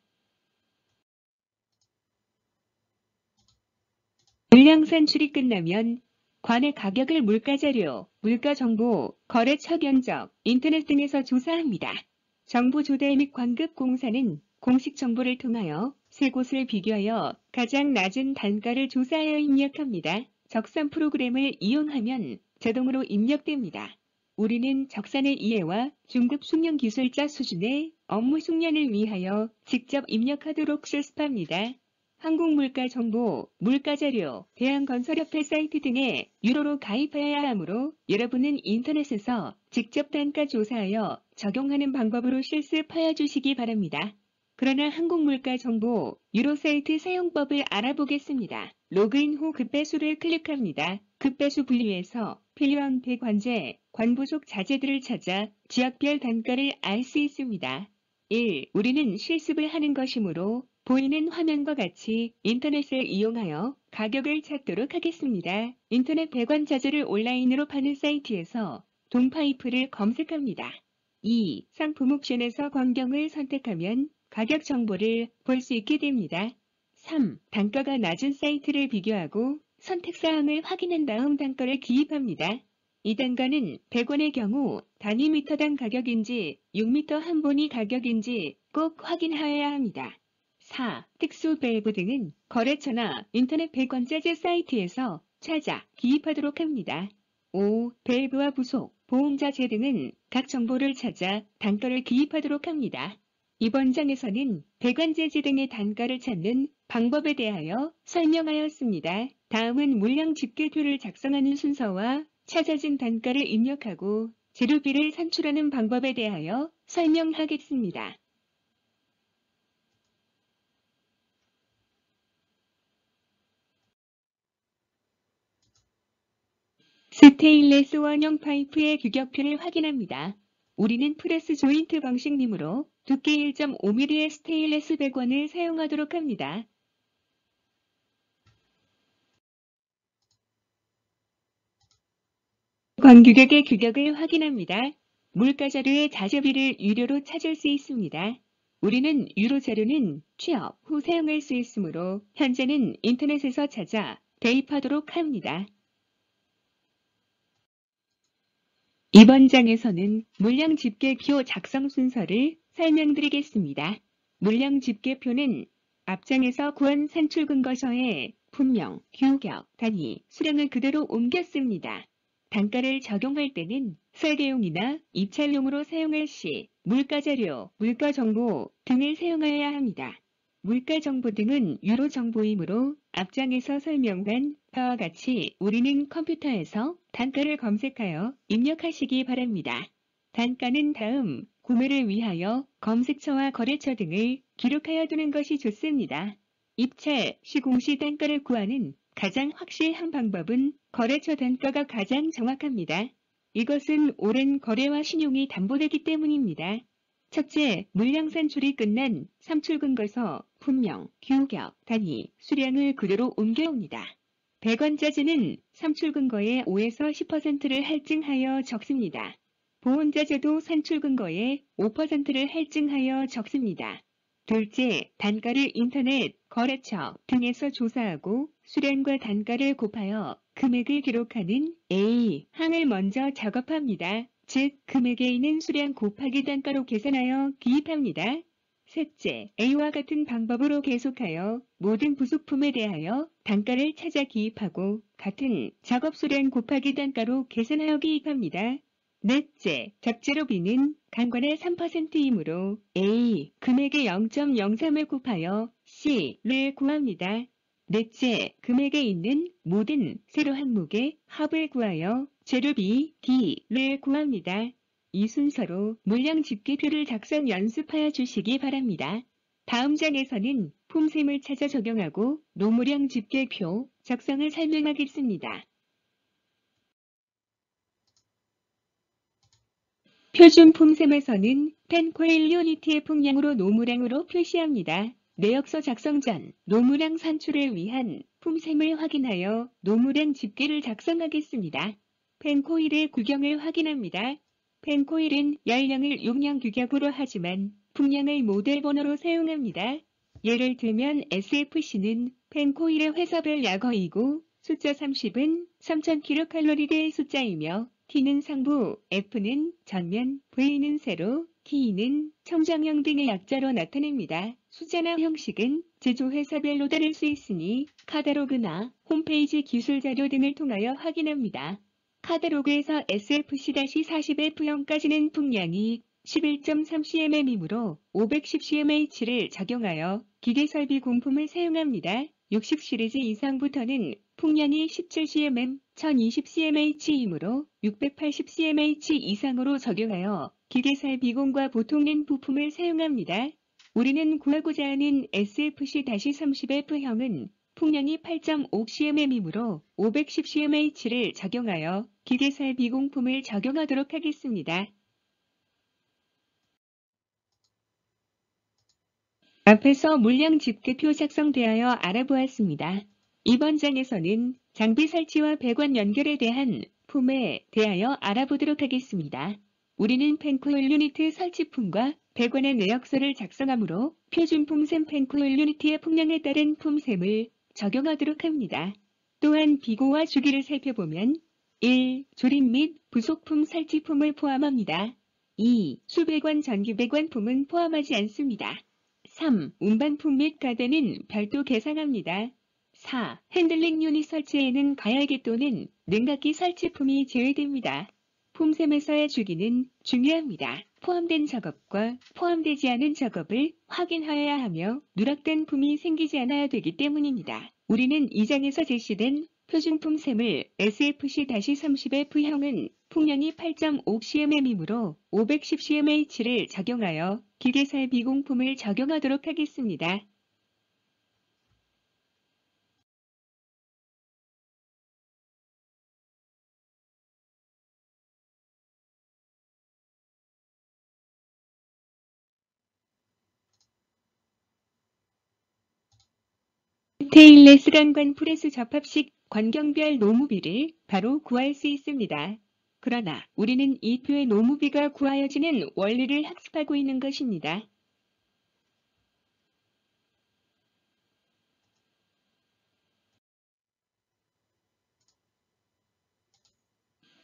Speaker 2: 물량 산출이 끝나면 관의 가격을 물가자료, 물가정보, 거래처 견적, 인터넷 등에서 조사합니다. 정보 조달 및 관급 공사는 공식 정보를 통하여 세 곳을 비교하여 가장 낮은 단가를 조사하여 입력합니다. 적산 프로그램을 이용하면 자동으로 입력됩니다. 우리는 적산의 이해와 중급 숙련 기술자 수준의 업무 숙련을 위하여 직접 입력하도록 실습합니다. 한국물가정보, 물가자료, 대한건설협회 사이트 등에 유료로 가입하여야 하므로 여러분은 인터넷에서 직접 단가 조사하여 적용하는 방법으로 실습하여 주시기 바랍니다. 그러나 한국물가정보 유료 사이트 사용법을 알아보겠습니다. 로그인 후 급배수를 클릭합니다. 급배수 분류에서 필요한 배관제, 관부속 자재들을 찾아 지역별 단가를 알 수 있습니다. 1. 우리는 실습을 하는 것이므로 보이는 화면과 같이 인터넷을 이용하여 가격을 찾도록 하겠습니다. 인터넷 배관 자재를 온라인으로 파는 사이트에서 동파이프를 검색합니다. 2. 상품 옵션에서 광경을 선택하면 가격 정보를 볼 수 있게 됩니다. 3. 단가가 낮은 사이트를 비교하고 선택사항을 확인한 다음 단가를 기입합니다. 이 단가는 100원의 경우 단위 미터당 가격인지 6m 한 본위 가격인지 꼭 확인하여야 합니다. 4. 특수 밸브 등은 거래처나 인터넷 배관자재 사이트에서 찾아 기입하도록 합니다. 5. 밸브와 부속, 보험자재 등은 각 정보를 찾아 단가를 기입하도록 합니다. 이번 장에서는 배관재질 등의 단가를 찾는 방법에 대하여 설명하였습니다. 다음은 물량 집계표를 작성하는 순서와 찾아진 단가를 입력하고 재료비를 산출하는 방법에 대하여 설명하겠습니다. 스테인레스 원형 파이프의 규격표를 확인합니다. 우리는 프레스 조인트 방식이므로 두께 1.5mm의 스테인리스 배관을 사용하도록 합니다. 관규격의 규격을 확인합니다. 물가 자료의 자재비를 유료로 찾을 수 있습니다. 우리는 유로 자료는 취업 후 사용할 수 있으므로 현재는 인터넷에서 찾아 대입하도록 합니다. 이번 장에서는 물량 집계표 작성 순서를 설명드리겠습니다. 물량 집계표는 앞장에서 구한 산출 근거서에 품명, 규격, 단위, 수량을 그대로 옮겨 씁니다. 단가를 적용할 때는 설계용이나 입찰용으로 사용할 시 물가자료, 물가정보 등을 사용하여야 합니다. 물가정보 등은 유로 정보이므로 앞장에서 설명한 바와 같이 우리는 컴퓨터에서 단가를 검색하여 입력하시기 바랍니다. 단가는 다음 구매를 위하여 검색처와 거래처 등을 기록하여 두는 것이 좋습니다. 입찰, 시공시 단가를 구하는 가장 확실한 방법은 거래처 단가가 가장 정확합니다. 이것은 오랜 거래와 신용이 담보되기 때문입니다. 첫째, 물량 산출이 끝난 산출근거서, 품명, 규격, 단위, 수량을 그대로 옮겨옵니다. 배관자재는 산출근거의 5에서 10%를 할증하여 적습니다. 보온자재도 산출근거의 5%를 할증하여 적습니다. 둘째, 단가를 인터넷, 거래처 등에서 조사하고 수량과 단가를 곱하여 금액을 기록하는 A 항을 먼저 작업합니다. 즉, 금액에 있는 수량 곱하기 단가로 계산하여 기입합니다. 셋째, A와 같은 방법으로 계속하여 모든 부속품에 대하여 단가를 찾아 기입하고 같은 작업 수량 곱하기 단가로 계산하여 기입합니다. 넷째, 적재료 B는 간관의 3%이므로 A 금액의 0.03을 곱하여 C를 구합니다. 넷째, 금액에 있는 모든 세로 항목의 합을 구하여 재료 B, D를 구합니다. 이 순서로 물량 집계표를 작성 연습하여 주시기 바랍니다. 다음 장에서는 품셈을 찾아 적용하고 노무량 집계표 작성을 설명하겠습니다. 표준 품셈에서는 펜코일 유니트의 풍량으로 노무량으로 표시합니다. 내역서 작성 전 노무량 산출을 위한 품셈을 확인하여 노무량 집계를 작성하겠습니다. 펜코일의 규격을 확인합니다. 펜코일은 연령을 용량 규격으로 하지만 풍량을 모델 번호로 사용합니다. 예를 들면 SFC는 펜코일의 회사별 약어이고 숫자 30은 3000kcal의 숫자이며 T는 상부, F는 전면, V는 세로, K는 청정형 등의 약자로 나타냅니다. 숫자나 형식은 제조회사별로 다를 수 있으니 카탈로그나 홈페이지 기술자료 등을 통하여 확인합니다. 카탈로그에서 SFC-40F형까지는 풍량이 11.3cmm이므로 510cmh를 적용하여 기계설비 공품을 사용합니다. 60 시리즈 이상부터는 풍량이 17cmm, 1020cmh이므로 680cmh 이상으로 적용하여 기계살 비공과 보통낸 부품을 사용합니다. 우리는 구하고자 하는 SFC-30F형은 풍량이 8.5cmm이므로 510cmh를 적용하여 기계살 비공품을 적용하도록 하겠습니다. 앞에서 물량 집계표 작성되어 알아보았습니다. 이번 장에서는 장비 설치와 배관 연결에 대한 품에 대하여 알아보도록 하겠습니다. 우리는 펜코일 유니트 설치품과 배관의 내역서를 작성하므로 표준 품셈 펜코일 유니트의 풍량에 따른 품셈을 적용하도록 합니다. 또한 비고와 주기를 살펴보면 1. 조립 및 부속품 설치품을 포함합니다. 2. 수배관 전기배관품은 포함하지 않습니다. 3. 운반품 및 가대는 별도 계산합니다. 4. 핸들링 유닛 설치에는 가열기 또는 냉각기 설치품이 제외됩니다. 품셈에서의 주기는 중요합니다. 포함된 작업과 포함되지 않은 작업을 확인하여야 하며 누락된 품이 생기지 않아야 되기 때문입니다. 우리는 이 장에서 제시된 표준 품셈을 SFC-30F형은 풍량이 8.5cmm이므로 510cmh를 적용하여 기계살 비공품을 적용하도록 하겠습니다. 스테인레스 강관 프레스 접합식 관경별 노무비를 바로 구할 수 있습니다. 그러나 우리는 이 표의 노무비가 구하여지는 원리를 학습하고 있는 것입니다.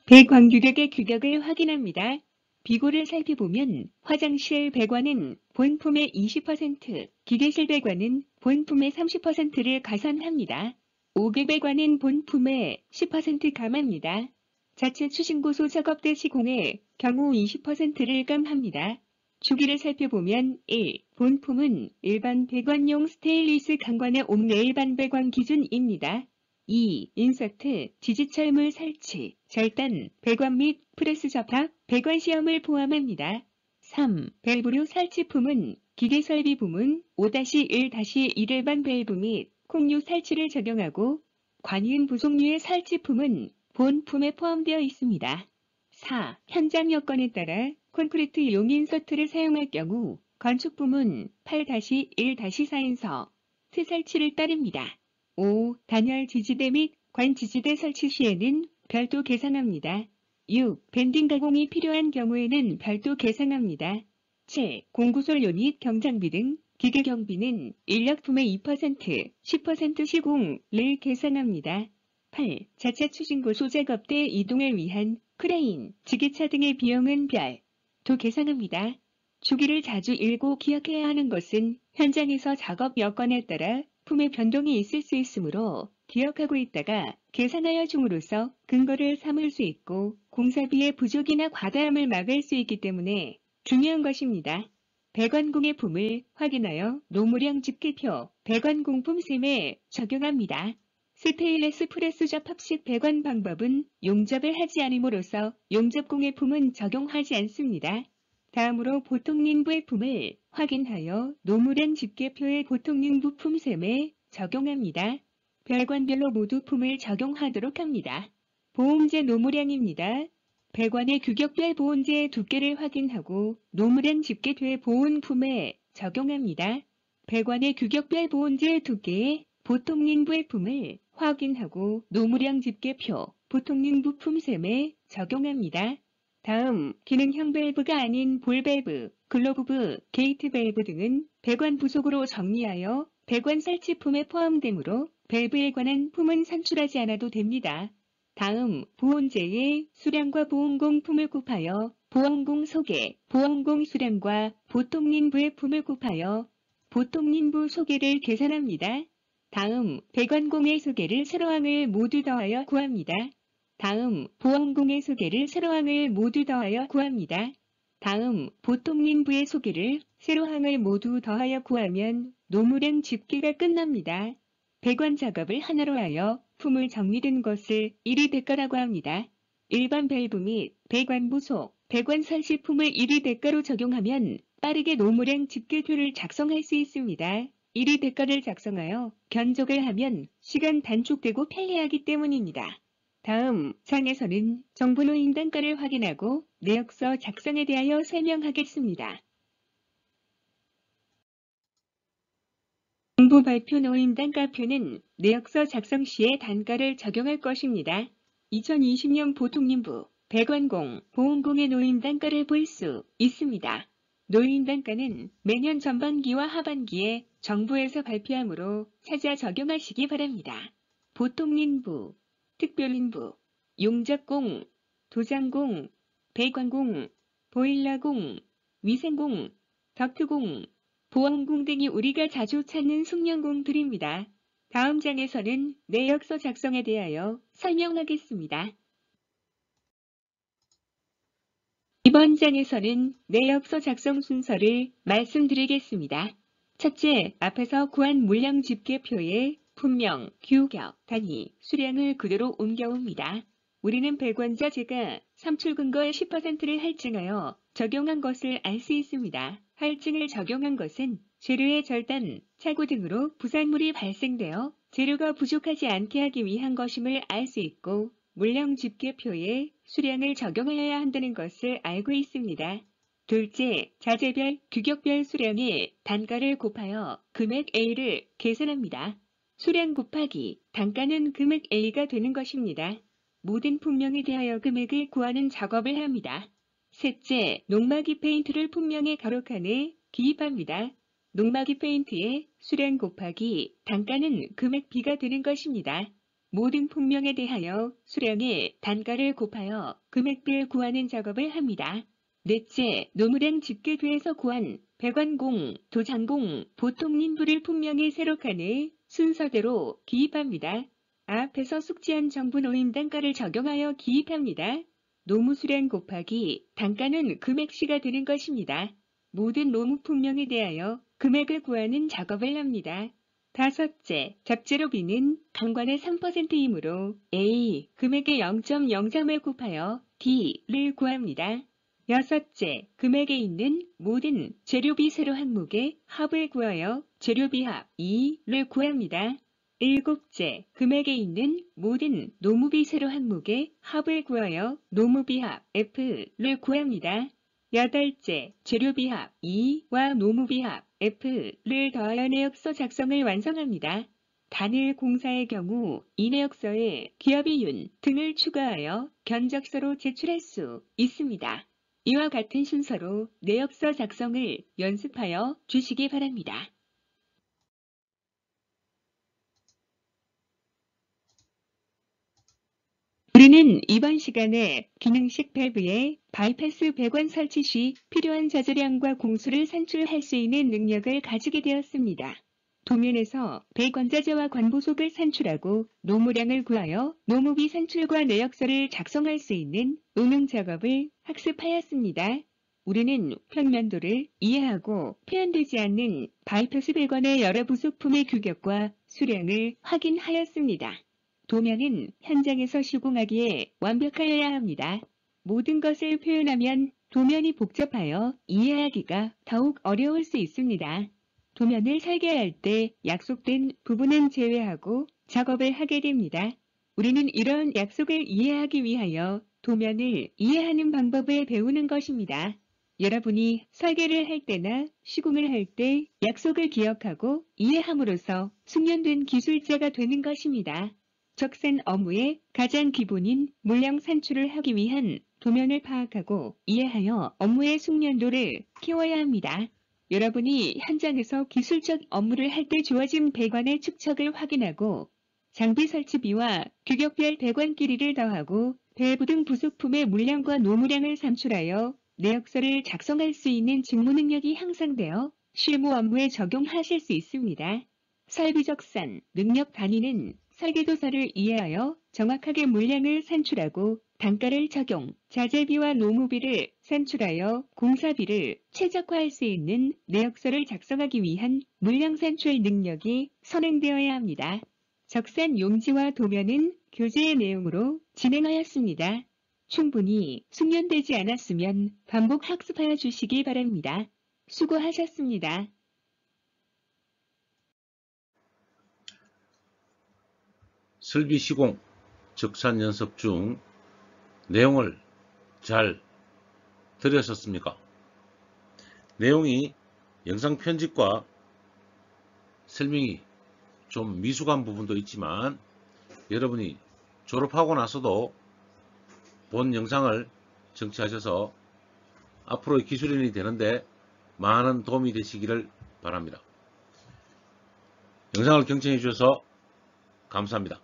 Speaker 2: 배관규격의 규격을 확인합니다. 비고를 살펴보면 화장실 배관은 본품의 20%, 기계실 배관은 본품의 30%를 가산합니다. 옥외 배관은 본품의 10% 감합니다. 자체 추진고소 작업대 시공의 경우 20%를 감합니다. 주기를 살펴보면 1. 본품은 일반 배관용 스테인리스 강관의 옥내 일반 배관 기준입니다. 2. 인서트, 지지철물 설치, 절단, 배관 및 프레스 접합, 배관 시험을 포함합니다. 3. 밸브류 설치품은 기계설비 부문 5-1-1 일반 밸브 및 콩류 설치를 적용하고 관이은 부속류의 설치품은 본품에 포함되어 있습니다. 4. 현장 여건에 따라 콘크리트 용 인서트를 사용할 경우 건축부문 8-1-4인서 설치를 따릅니다. 5. 단열 지지대 및 관 지지대 설치 시에는 별도 계산합니다. 6. 밴딩 가공이 필요한 경우에는 별도 계산합니다. 7. 공구솔 유닛 경장비 등 기계 경비는 인력품의 2%, 10% 시공을 계산합니다. 8. 자체 추진고소 작업대 이동을 위한 크레인, 지게차 등의 비용은 별도 계산합니다. 주기를 자주 읽고 기억해야 하는 것은 현장에서 작업 여건에 따라 품의 변동이 있을 수 있으므로 기억하고 있다가 계산하여 줌으로써 근거를 삼을 수 있고 공사비의 부족이나 과다함을 막을 수 있기 때문에 중요한 것입니다. 배관공의 품을 확인하여 노무량 집계표, 배관공품 셈에 적용합니다. 스테인레스 프레스 접합식 배관 방법은 용접을 하지 않음으로써 용접공의 품은 적용하지 않습니다. 다음으로 보통림부의 품을 확인하여 노무량 집계표의 보통림부 품셈에 적용합니다. 별관별로 모두 품을 적용하도록 합니다. 보온재 노무량입니다. 배관의 규격별 보온재의 두께를 확인하고 노무량 집계표의 보온품에 적용합니다. 배관의 규격별 보온재의 두께에 보통림부의 품을 확인하고 노무량 집계표 보통림부 품셈에 적용합니다. 다음, 기능형 밸브가 아닌 볼 밸브, 글로브, 게이트 밸브 등은 배관 부속으로 정리하여 배관 설치품에 포함되므로 밸브에 관한 품은 산출하지 않아도 됩니다. 다음, 보온재의 수량과 보온공 품을 곱하여 보온공 소개, 보온공 수량과 보통림부의 품을 곱하여 보통림부 소개를 계산합니다. 다음, 배관공의 소개를 세로항을 모두 더하여 구합니다. 다음, 보온공의 소개를 세로항을 모두 더하여 구합니다. 다음, 보통림부의 소개를 세로항을 모두 더하여 구하면 노무량 집계가 끝납니다. 배관 작업을 하나로 하여 품을 정리된 것을 1위 대가라고 합니다. 일반 밸브 및 배관 부속, 배관 설치품을 1위 대가로 적용하면 빠르게 노무량 집계표를 작성할 수 있습니다. 1위 대가를 작성하여 견적을 하면 시간 단축되고 편리하기 때문입니다. 다음 장에서는 정부 노임 단가를 확인하고 내역서 작성에 대하여 설명하겠습니다. 정부 발표 노임 단가표는 내역서 작성 시에 단가를 적용할 것입니다. 2020년 보통림부, 배관공, 보온공의 노임 단가를 볼 수 있습니다. 노임 단가는 매년 전반기와 하반기에 정부에서 발표하므로 찾아 적용하시기 바랍니다. 보통림부, 특별림부, 용접공, 도장공, 배관공, 보일러공, 위생공, 덕트공, 보험공 등이 우리가 자주 찾는 숙련공들입니다. 다음 장에서는 내역서 작성에 대하여 설명하겠습니다. 이번 장에서는 내역서 작성 순서를 말씀드리겠습니다. 첫째, 앞에서 구한 물량 집계표에 품명, 규격, 단위, 수량을 그대로 옮겨옵니다. 우리는 배관자 재가 삼출 근거의 10%를 할증하여 적용한 것을 알 수 있습니다. 할증을 적용한 것은 재료의 절단, 착오 등으로 부산물이 발생되어 재료가 부족하지 않게 하기 위한 것임을 알 수 있고 물량 집계표에 수량을 적용하여야 한다는 것을 알고 있습니다. 둘째, 자재별, 규격별 수량의 단가를 곱하여 금액 A를 계산합니다. 수량 곱하기 단가는 금액 A가 되는 것입니다. 모든 품명에 대하여 금액을 구하는 작업을 합니다. 셋째, 녹막이 페인트를 품명의 가로칸에 기입합니다. 녹막이 페인트의 수량 곱하기 단가는 금액 B가 되는 것입니다. 모든 품명에 대하여 수량의 단가를 곱하여 금액을 구하는 작업을 합니다. 넷째, 노무량 집계도에서 구한 배관공, 도장공, 보통림부를 품명의 세로칸에 순서대로 기입합니다. 앞에서 숙지한 정부 노임 단가를 적용하여 기입합니다. 노무 수량 곱하기 단가는 금액 C가 되는 것입니다. 모든 노무 품명에 대하여 금액을 구하는 작업을 합니다. 다섯째, 잡지로 B는 강관의 3%이므로 A 금액의 0.03을 곱하여 D를 구합니다. 여섯째, 금액에 있는 모든 재료비 세로 항목의 합을 구하여 재료비 합 2를 구합니다. 일곱째, 금액에 있는 모든 노무비 세로 항목의 합을 구하여 노무비 합 F를 구합니다. 여덟째, 재료비 합 2와 노무비 합 F를 더하여 내역서 작성을 완성합니다. 단일 공사의 경우 이 내역서에 기업이윤 등을 추가하여 견적서로 제출할 수 있습니다. 이와 같은 순서로 내역서 작성을 연습하여 주시기 바랍니다. 우리는 이번 시간에 기능식 밸브의 바이패스 배관 설치 시 필요한 자재량과 공수를 산출할 수 있는 능력을 가지게 되었습니다. 도면에서 배관자재와 관보속을 산출하고 노무량을 구하여 노무비 산출과 내역서를 작성할 수 있는 노능 작업을 학습하였습니다. 우리는 평면도를 이해하고 표현되지 않는 바이패스 배관의 여러 부속품의 규격과 수량을 확인하였습니다. 도면은 현장에서 시공하기에 완벽하여야 합니다. 모든 것을 표현하면 도면이 복잡하여 이해하기가 더욱 어려울 수 있습니다. 도면을 설계할 때 약속된 부분은 제외하고 작업을 하게 됩니다. 우리는 이런 약속을 이해하기 위하여 도면을 이해하는 방법을 배우는 것입니다. 여러분이 설계를 할 때나 시공을 할 때 약속을 기억하고 이해함으로써 숙련된 기술자가 되는 것입니다. 적산 업무의 가장 기본인 물량 산출을 하기 위한 도면을 파악하고 이해하여 업무의 숙련도를 키워야 합니다. 여러분이 현장에서 기술적 업무를 할 때 주어진 배관의 축척을 확인하고 장비 설치비와 규격별 배관 길이를 더하고 밸브 등 부속품의 물량과 노무량을 산출하여 내역서를 작성할 수 있는 직무 능력이 향상되어 실무 업무에 적용하실 수 있습니다. 설비적산, 능력 단위는 설계도서를 이해하여 정확하게 물량을 산출하고 단가를 적용, 자재비와 노무비를 산출하여 공사비를 최적화할 수 있는 내역서를 작성하기 위한 물량 산출 능력이 선행되어야 합니다. 적산 용지와 도면은 교재의 내용으로 진행하였습니다. 충분히 숙련되지 않았으면 반복 학습하여 주시기 바랍니다. 수고하셨습니다.
Speaker 1: 설비 시공, 적산 연습 중 내용을 잘 들으셨습니까? 내용이 영상 편집과 설명이 좀 미숙한 부분도 있지만 여러분이 졸업하고 나서도 본 영상을 청취하셔서 앞으로의 기술인이 되는데 많은 도움이 되시기를 바랍니다. 영상을 경청해 주셔서 감사합니다.